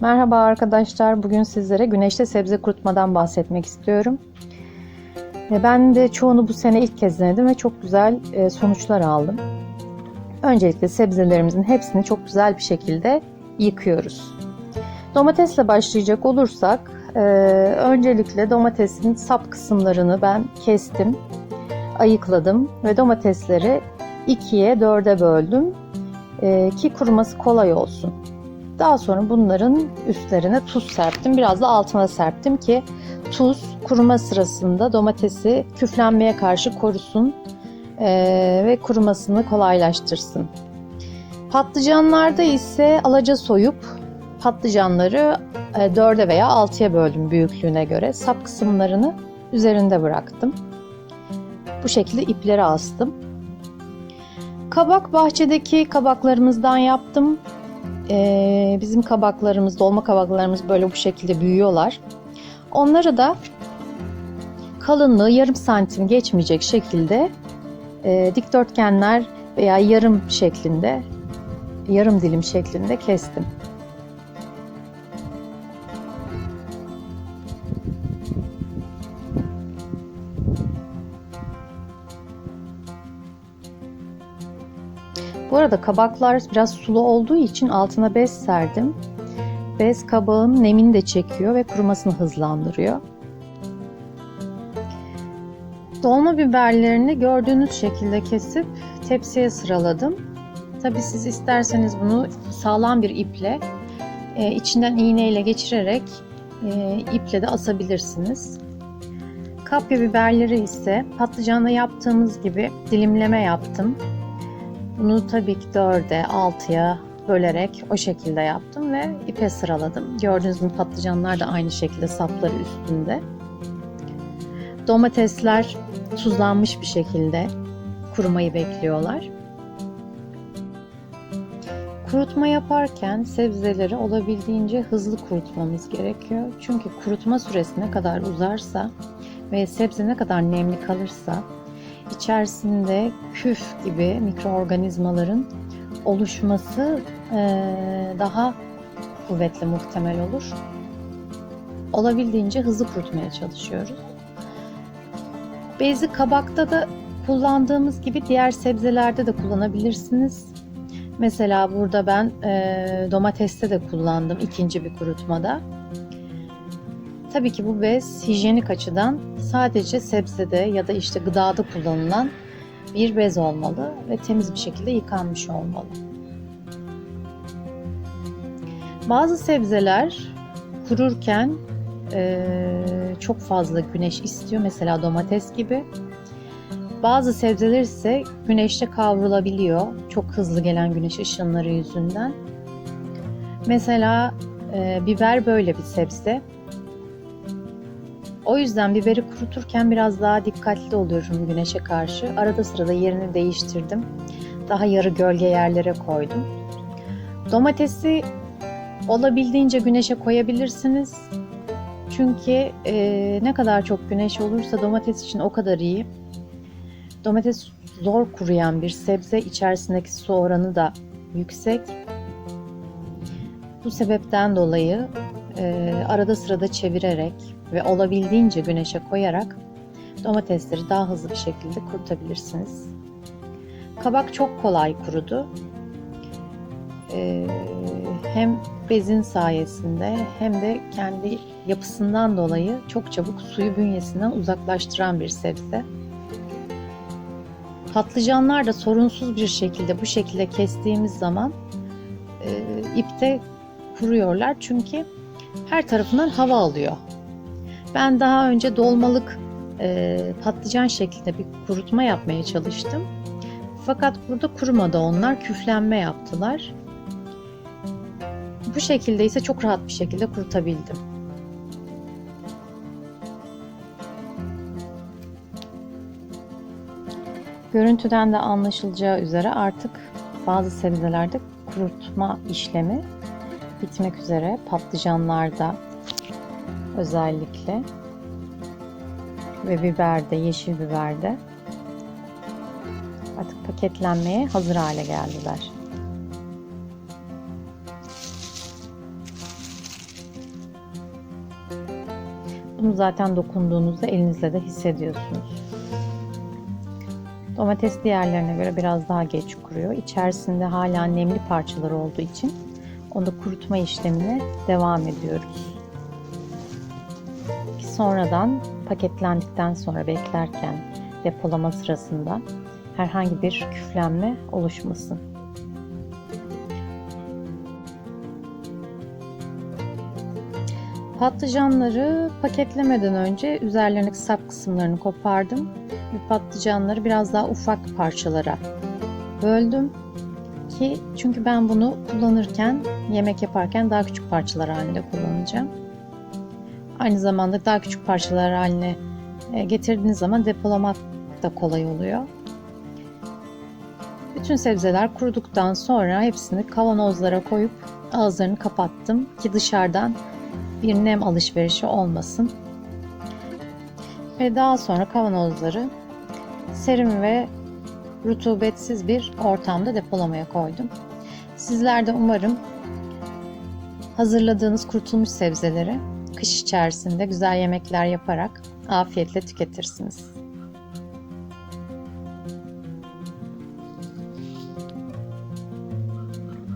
Merhaba arkadaşlar. Bugün sizlere güneşte sebze kurutmadan bahsetmek istiyorum. Ben de çoğunu bu sene ilk kez denedim ve çok güzel sonuçlar aldım. Öncelikle sebzelerimizin hepsini çok güzel bir şekilde yıkıyoruz. Domatesle başlayacak olursak, öncelikle domatesin sap kısımlarını ben kestim, ayıkladım ve domatesleri 2'ye 4'e böldüm ki kuruması kolay olsun. Daha sonra bunların üstlerine tuz serptim. Biraz da altına serptim ki tuz kuruma sırasında domatesi küflenmeye karşı korusun ve kurumasını kolaylaştırsın. Patlıcanlarda ise alaca soyup patlıcanları 4'e veya 6'ya böldüm büyüklüğüne göre. Sap kısımlarını üzerinde bıraktım. Bu şekilde ipleri astım. Kabak bahçedeki kabaklarımızdan yaptım. Bizim kabaklarımız, dolma kabaklarımız böyle bu şekilde büyüyorlar. Onları da kalınlığı yarım santim geçmeyecek şekilde dikdörtgenler veya yarım dilim şeklinde kestim. Bu arada kabaklar biraz sulu olduğu için altına bez serdim. Bez kabağın nemini de çekiyor ve kurumasını hızlandırıyor. Dolma biberlerini gördüğünüz şekilde kesip tepsiye sıraladım. Tabii siz isterseniz bunu sağlam bir iple içinden iğneyle geçirerek iple de asabilirsiniz. Kapya biberleri ise patlıcanla yaptığımız gibi dilimleme yaptım. Bunu tabii ki 4'e 6'ya bölerek o şekilde yaptım ve ipe sıraladım. Gördüğünüz gibi patlıcanlar da aynı şekilde sapları üstünde. Domatesler tuzlanmış bir şekilde kurumayı bekliyorlar. Kurutma yaparken sebzeleri olabildiğince hızlı kurutmamız gerekiyor. Çünkü kurutma süresi ne kadar uzarsa ve sebze ne kadar nemli kalırsa içerisinde küf gibi mikroorganizmaların oluşması daha kuvvetli muhtemel olur. Olabildiğince hızlı kurutmaya çalışıyoruz. Bezi kabakta da kullandığımız gibi diğer sebzelerde de kullanabilirsiniz. Mesela burada ben domateste de kullandım ikinci bir kurutmada. Tabii ki bu bez hijyenik açıdan sadece sebzede ya da işte gıdada kullanılan bir bez olmalı ve temiz bir şekilde yıkanmış olmalı. Bazı sebzeler kururken çok fazla güneş istiyor. Mesela domates gibi. Bazı sebzeler ise güneşte kavrulabiliyor. Çok hızlı gelen güneş ışınları yüzünden. Mesela biber böyle bir sebze. O yüzden biberi kuruturken biraz daha dikkatli oluyorum güneşe karşı. Arada sırada yerini değiştirdim. Daha yarı gölge yerlere koydum. Domatesi olabildiğince güneşe koyabilirsiniz. Çünkü ne kadar çok güneş olursa domates için o kadar iyi. Domates zor kuruyan bir sebze, içerisindeki su oranı da yüksek. Bu sebepten dolayı arada sırada çevirerek ve olabildiğince güneşe koyarak domatesleri daha hızlı bir şekilde kurutabilirsiniz. Kabak çok kolay kurudu. Hem bezin sayesinde hem de kendi yapısından dolayı çok çabuk suyu bünyesinden uzaklaştıran bir sebze. Patlıcanlar da sorunsuz bir şekilde bu şekilde kestiğimiz zaman ipte kuruyorlar çünkü her tarafından hava alıyor. Ben daha önce dolmalık patlıcan şeklinde bir kurutma yapmaya çalıştım. Fakat burada kurumadı onlar, küflenme yaptılar. Bu şekilde ise çok rahat bir şekilde kurutabildim. Görüntüden de anlaşılacağı üzere artık bazı sebzelerde kurutma işlemi bitmek üzere. Patlıcanlarda özellikle ve biberde, yeşil biberde artık paketlenmeye hazır hale geldiler. Bunu zaten dokunduğunuzda elinizle de hissediyorsunuz. Domates diğerlerine göre biraz daha geç kuruyor. İçerisinde hala nemli parçalar olduğu için onu kurutma işlemine devam ediyoruz. Sonradan paketlendikten sonra beklerken depolama sırasında herhangi bir küflenme oluşmasın. Patlıcanları paketlemeden önce üzerlerindeki sap kısımlarını kopardım ve patlıcanları biraz daha ufak parçalara böldüm ki çünkü ben bunu kullanırken, yemek yaparken daha küçük parçalar halinde kullanacağım. Aynı zamanda daha küçük parçalar haline getirdiğiniz zaman depolamak da kolay oluyor. Bütün sebzeler kuruduktan sonra hepsini kavanozlara koyup ağızlarını kapattım ki dışarıdan bir nem alışverişi olmasın. Ve daha sonra kavanozları serin ve rutubetsiz bir ortamda depolamaya koydum. Sizler de umarım hazırladığınız kurutulmuş sebzeleri kış içerisinde güzel yemekler yaparak afiyetle tüketirsiniz.